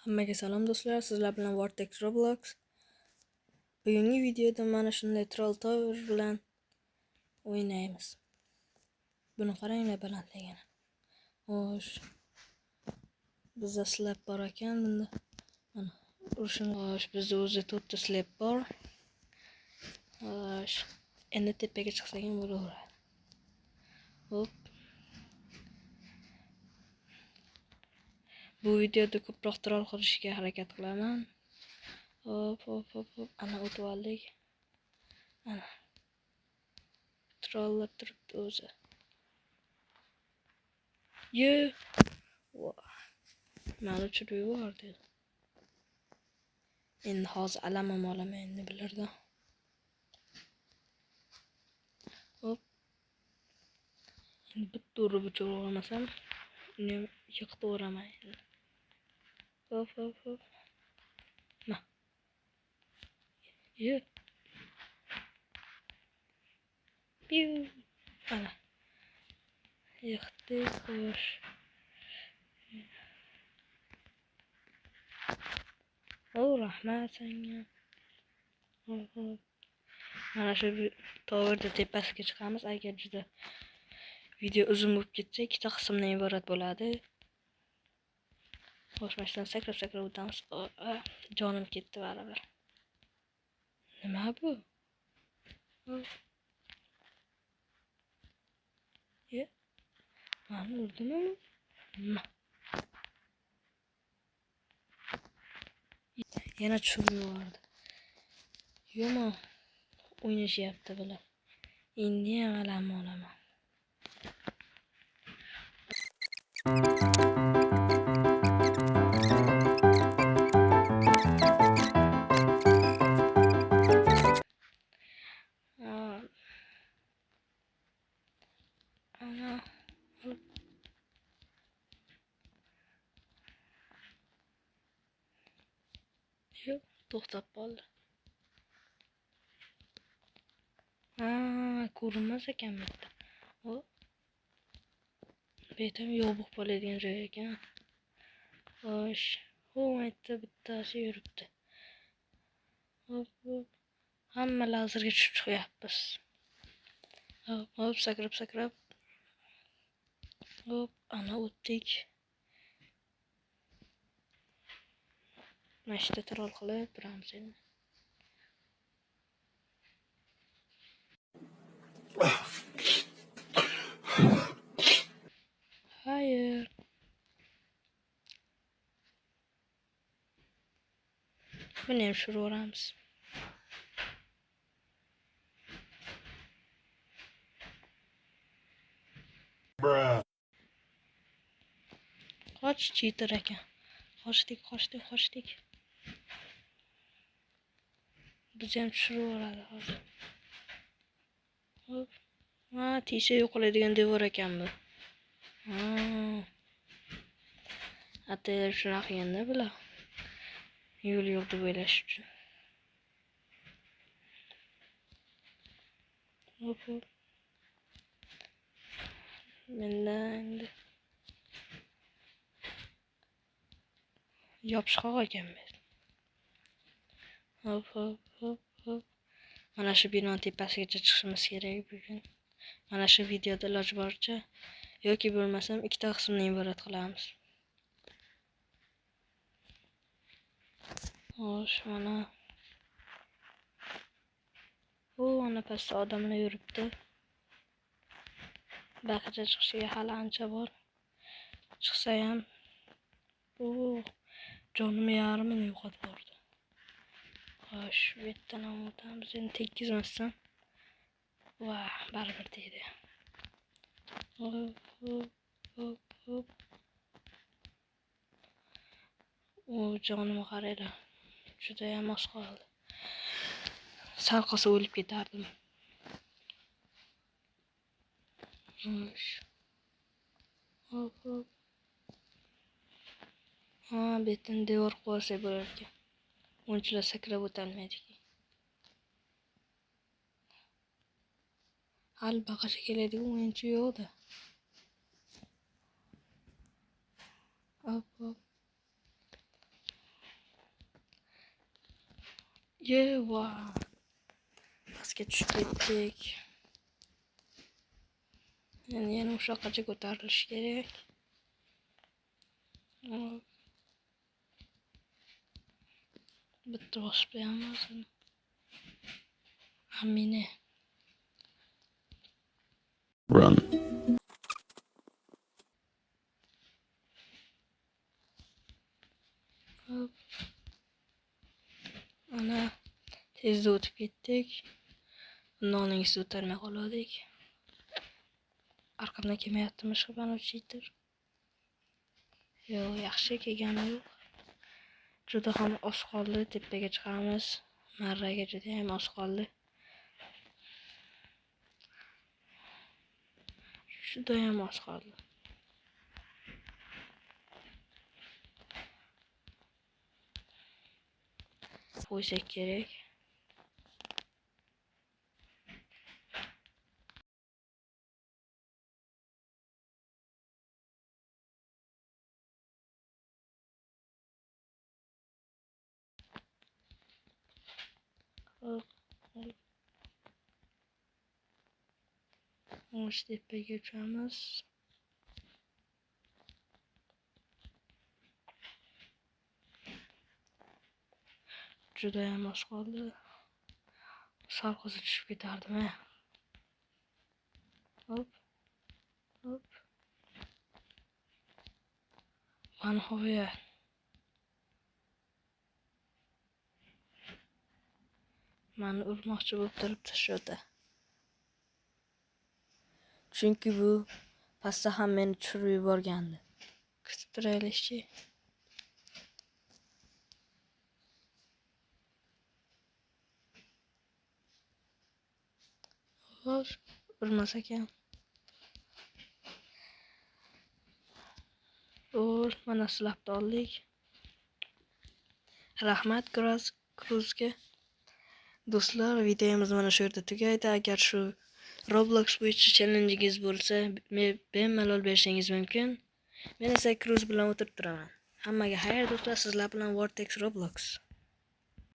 Hammaga salom do'stlar, sizlar bilan Vortex Roblox. Bugungi videoda mana shunday Troll Tower bilan o'ynaymiz. Buni qaranglar balandligini. Xo'sh. Bizda slab bor ekan bunda. Mana urushini. Xo'sh, bizda o'zi 4 ta slab bor. Xo'sh. Endi tepaga chiqsak ham bo'laveradi. Hop. Bu videoda ko'proq troll qilishga harakat qilaman. Hop. Ana o'tib oldik. Ana. Trolllar turibdi o'zi. Mani uchirib yubordi. Endi hozir alamam olaman endi bularda. Hop. Endi bitta urib o'chirib olmasam, uni yiqitib o'raman endi. Hop. Ma. Piu. Ana. Yiqitdik, xo'sh. Rahmat senga. Hop. Mana shu towerda tepasiga chiqamiz. Agar juda video uzun bo'lib ketsa, ikkita qismdan iborat bo'ladi. Xo'sh, mashinadan sakrab o'tamiz. Jonim ketdi baribir. Nima bu? Mani urdimi? Yana tushirib yubordi. Yo'qmi? O'ynashyapti bular. Endi ham alam olaman. To'xtab qoldi. Ko'rinmas ekan bitta. Hop. Betam yo'q bo'ladigan joy ekan. Xo'sh. Aytdi bittasi yuribdi. Hop. Hamma lazerga tushib chiqyapmiz. Hop, sakrab. Hop, ana o'tdik. Mashta troll qilib turamiz endi. Hayır. Buni ham tushirib yuboramiz. Qoch, cheater ekan. Qochdik. Bizni ham tushirib yuboradi hozir. Hop. Tiysa yo'qoladigan devor ekan bu. Ataylab shunaqa qilganda bular. Yo'l yo'q deb o'ylash uchun. Hop. Endi yopishqoq ekan biz. Hop. Mana shu bino tepasigacha chiqishimiz kerak bugun. Mana shu videoda iloji boricha yoki bo'lmasam ikkita qismdan iborat qilamiz. Xo'sh, mana. Ana pastda odamlar yuribdi. Baqacha chiqishiga hali ancha bor. Chiqsa ham jonim yarmini yo'qotib yubordi. Xo'sh, bu yerdan ham o'tamiz. Endi tekkizmasdan. Baribir deydi. Hop. Jonim qaraylar. Juda ham oz qoldi. Sal qolsa o'lib ketardim. Xo'sh. Hop. Betin devor qo'ysa bo'lar ekan. O'nchilar sakrab o'tolmaydi. Hal baqacha keladigan o'yinchi yo'qda. Hop. Wow. Pastga tushib ketdik. Endi yana o'sha yoqqacha ko'tarilish kerak. Bitta bosib qo'yamiz. Amine. Run. Hop. Ana tezda o'tib ketdik. Noningizda o'tarmay qoldik. Arqamdan kelmayaptimi shubhani cheater? Yo'q, yaxshi kelgani yo'q. Juda ham oz qoldi, tepaga chiqamiz. Marraga juda ham oz qoldi. Juda ham oz qoldi. Qo'ysak kerak. Hop. O'sha tepaga uchamiz. Juda ham oz qoldi. Sal qo'zi tushib ketardim. Hop. Hop. Nihoyat. Mani urmoqchi bo'lib turibdi sho'da. Chunki bu pastda ham meni tushirib yuborgandi. Kutib turaylikchi. Xo'sh, urmas ekan. Xo'sh, mana silabni oldik. Rahmat Cruzga. Do'stlar, videomiz mana shu yerda tugaydi. Agar shu Roblox bo'yicha challengingiz bo'lsa, bemalol berishingiz mumkin. Men esa Cruz bilan o'tirib turaman. Hammaga xayr do'stlar, sizlar bilan Vortex Roblox.